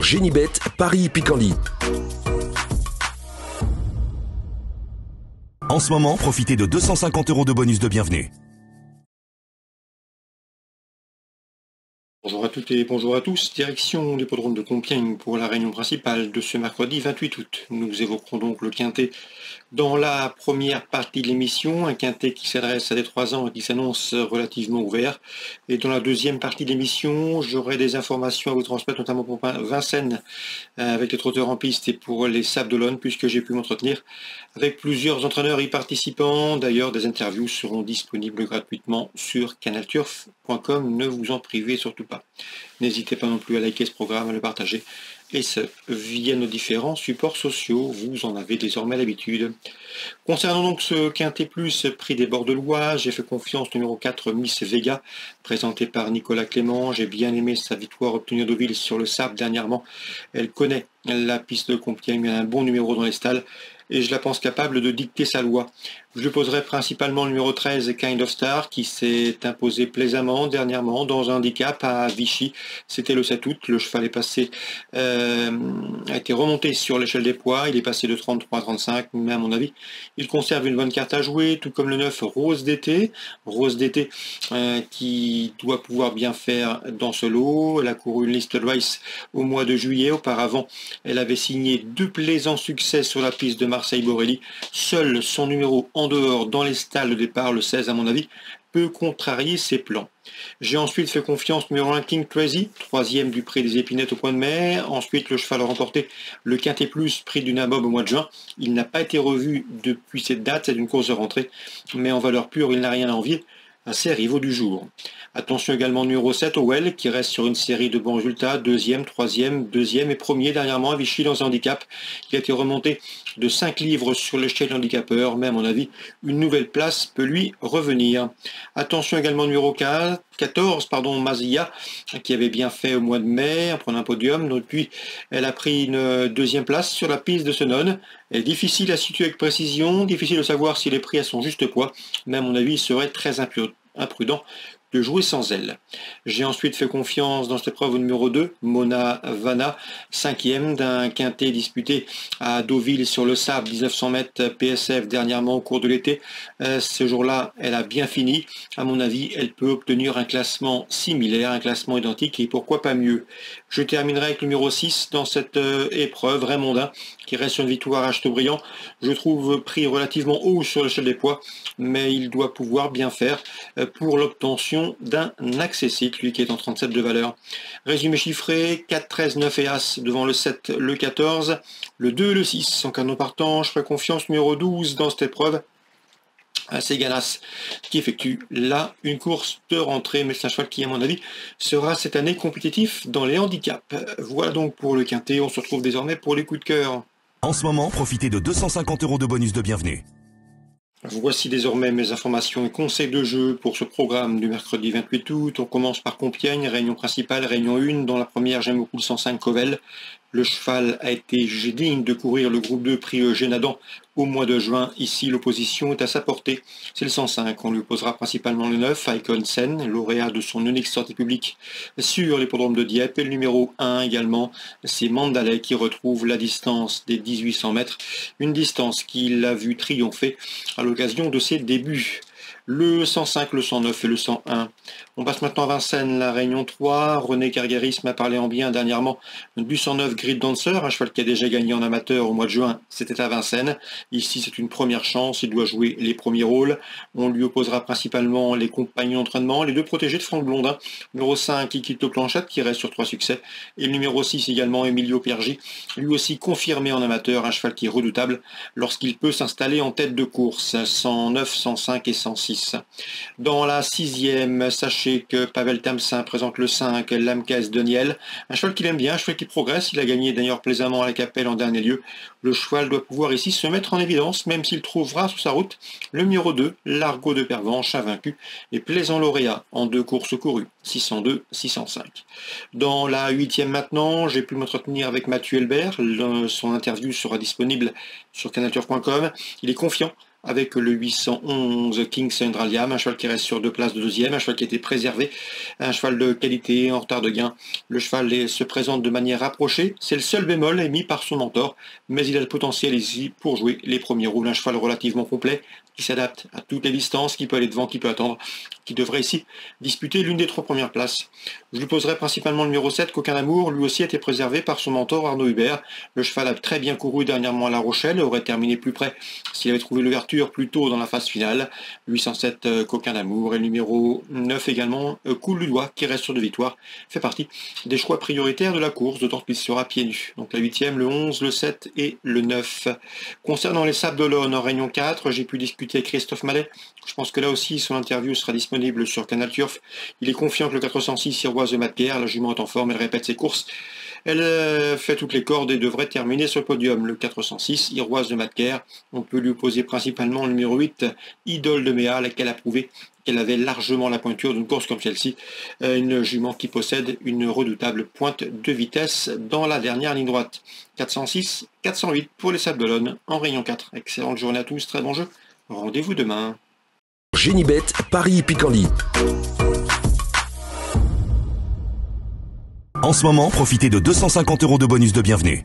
Génibet, Paris-Picardie. En ce moment, profitez de 250 € de bonus de bienvenue. Bonjour à toutes et bonjour à tous, direction l'hippodrome de Compiègne pour la réunion principale de ce mercredi 28 août. Nous évoquerons donc le quintet dans la première partie de l'émission, un quintet qui s'adresse à des 3 ans et qui s'annonce relativement ouvert. Et dans la deuxième partie de l'émission, j'aurai des informations à vous transmettre, notamment pour Vincennes avec les trotteurs en piste et pour les Sables d'Olonne, puisque j'ai pu m'entretenir avec plusieurs entraîneurs y participant. D'ailleurs, des interviews seront disponibles gratuitement sur canalturf.com, ne vous en privez surtout pas. N'hésitez pas non plus à liker ce programme, à le partager, et ce via nos différents supports sociaux, vous en avez désormais l'habitude. Concernant donc ce Quintet Plus prix des Bordelois, j'ai fait confiance numéro 4 Miss Vega, présenté par Nicolas Clément. J'ai bien aimé sa victoire obtenue à Deauville sur le sable dernièrement. Elle connaît la piste de Compiègne, elle a un bon numéro dans les stalles, et je la pense capable de dicter sa loi. Je lui poserai principalement le numéro 13, Kind of Star, qui s'est imposé plaisamment dernièrement dans un handicap à Vichy. C'était le 7 août, le cheval est passé, a été remonté sur l'échelle des poids, il est passé de 33 à 35, mais à mon avis, il conserve une bonne carte à jouer, tout comme le 9, Rose d'été, qui doit pouvoir bien faire dans ce lot. Elle a couru une liste Rice au mois de juillet. Auparavant, elle avait signé 2 plaisants succès sur la piste de Marseille-Borelli. Seul son numéro en dehors dans les stalles de départ, le 16 à mon avis, peut contrarier ses plans. J'ai ensuite fait confiance numéro 1 King Crazy, 3e du prix des Épinettes au point de mai. Ensuite, le cheval a remporté le Quintet Plus, prix du Nabob au mois de juin. Il n'a pas été revu depuis cette date, c'est une course de rentrée, mais en valeur pure, il n'a rien à envier à ses rivaux du jour. Attention également numéro 7, Owell, qui reste sur une série de bons résultats, 2e, 3e, 2e et 1er dernièrement à Vichy dans un handicap, qui a été remonté de 5 livres sur l'échelle handicapeur, mais à mon avis, une nouvelle place peut lui revenir. Attention également numéro 14, Mazia, qui avait bien fait au mois de mai, en prenant un podium. Depuis, elle a pris une 2e place sur la piste de Senon. Elle est difficile à situer avec précision, difficile de savoir s'il est pris à son juste poids, mais à mon avis, il serait très imprudent de jouer sans elle. J'ai ensuite fait confiance dans cette épreuve au numéro 2, Mona Vanna, 5e d'un quintet disputé à Deauville sur le sable, 1900 mètres PSF dernièrement au cours de l'été. Ce jour-là, elle a bien fini. À mon avis, elle peut obtenir un classement similaire, un classement identique, et pourquoi pas mieux. Je terminerai avec le numéro 6 dans cette épreuve, Raymondin, qui reste sur une victoire à Chateaubriand. Je trouve pris relativement haut sur l'échelle des poids, mais il doit pouvoir bien faire pour l'obtention d'un accessible, lui qui est en 37 de valeur. Résumé chiffré, 4, 13, 9 et As devant le 7, le 14, le 2 et le 6 en canon partant. Je ferai confiance numéro 12 dans cette épreuve à Seganas, qui effectue là une course de rentrée, mais c'est un cheval qui, à mon avis, sera cette année compétitif dans les handicaps. Voilà donc pour le quintet, on se retrouve désormais pour les coups de cœur. En ce moment, profitez de 250 € de bonus de bienvenue. Voici désormais mes informations et conseils de jeu pour ce programme du mercredi 28 août. On commence par Compiègne, réunion principale, réunion 1. Dans la première, j'aime beaucoup le 105 Covel. Le cheval a été jugé digne de courir le groupe 2 prix Eugène Adam au mois de juin. Ici, l'opposition est à sa portée. C'est le 105. On lui posera principalement le 9, Icon Sen, lauréat de son unique sortie publique sur l'hippodrome de Dieppe. Et le numéro 1 également, c'est Mandalay qui retrouve la distance des 1800 mètres. Une distance qu'il a vu triompher à l'occasion de ses débuts. Le 105, le 109 et le 101. On passe maintenant à Vincennes, la réunion 3. René Cargaris m'a parlé en bien dernièrement du 109 Grid Dancer, un cheval qui a déjà gagné en amateur au mois de juin. C'était à Vincennes. Ici, c'est une première chance. Il doit jouer les premiers rôles. On lui opposera principalement les compagnons d'entraînement, les 2 protégés de Franck Blondin. Numéro 5, Ikito Planchette, qui reste sur 3 succès. Et le numéro 6 également, Emilio Piergi, lui aussi confirmé en amateur, un cheval qui est redoutable lorsqu'il peut s'installer en tête de course. 109, 105 et 106. Dans la 6e, sachez que Pavel Tamsin présente le 5, Lamkes Daniel, un cheval qu'il aime bien, un cheval qui progresse. Il a gagné d'ailleurs plaisamment à la Capelle en dernier lieu. Le cheval doit pouvoir ici se mettre en évidence, même s'il trouvera sur sa route le numéro 2, Largo de Pervenche, invaincu, et plaisant lauréat en 2 courses courues, 602, 605. Dans la 8e maintenant, j'ai pu m'entretenir avec Mathieu Elbert. Son interview sera disponible sur canalturf.com. Il est confiant avec le 811 King Centraliam, un cheval qui reste sur 2 places de deuxième, un cheval qui a été préservé, un cheval de qualité en retard de gain. Le cheval se présente de manière rapprochée, c'est le seul bémol émis par son mentor, mais il a le potentiel ici pour jouer les premiers rôles. Un cheval relativement complet, qui s'adapte à toutes les distances, qui peut aller devant, qui peut attendre, qui devrait ici disputer l'une des 3 premières places. Je lui poserai principalement le numéro 7, Coquin d'Amour, lui aussi a été préservé par son mentor Arnaud Hubert. Le cheval a très bien couru dernièrement à La Rochelle, aurait terminé plus près s'il avait trouvé l'ouverture plus tôt dans la phase finale. 807 Coquin d'Amour et le numéro 9 également, Coule du Doigt, qui reste sur 2 victoires, fait partie des choix prioritaires de la course, d'autant qu'il sera pieds nus. Donc la 8e, le 11, le 7 et le 9. Concernant les Sables d'Olonne en Réunion 4, j'ai pu discuter avec Christophe Mallet. Je pense que là aussi, son interview sera disponible sur Canal Turf. Il est confiant que le 406 Iroise de Matt-Pierre, la jument est en forme, elle répète ses courses. Elle fait toutes les cordes et devrait terminer sur le podium. Le 406 Iroise de Matt-Pierre, on peut lui opposer principalement le numéro 8, Idole de Méa, laquelle a prouvé qu'elle avait largement la pointure d'une course comme celle-ci. Une jument qui possède une redoutable pointe de vitesse dans la dernière ligne droite. 406, 408 pour les Sables d'Olonne en Réunion 4. Excellente journée à tous, très bon jeu. Rendez-vous demain. Génibet, Paris Picardie. En ce moment, profitez de 250 € de bonus de bienvenue.